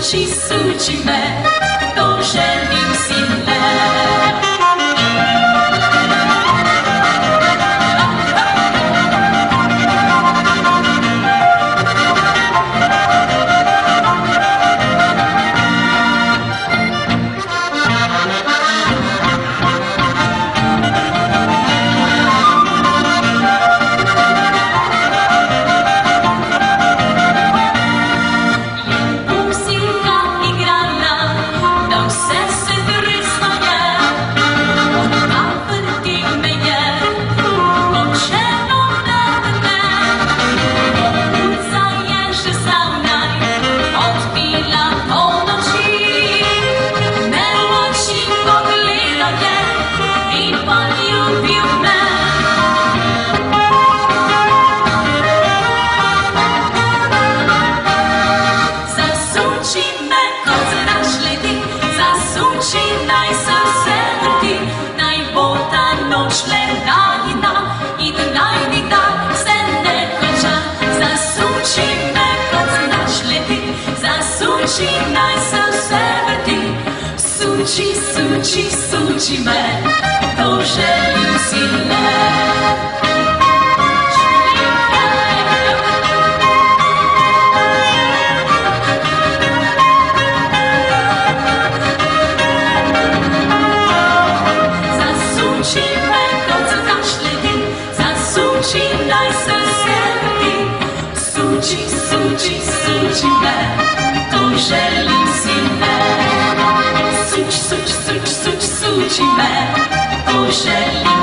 suci me, to želim sine. Suci me, to želim sine. Zasuči me, kad se daš ledi, zasuči naj se vrti. Suči me, to želim sine. Suci me, to želim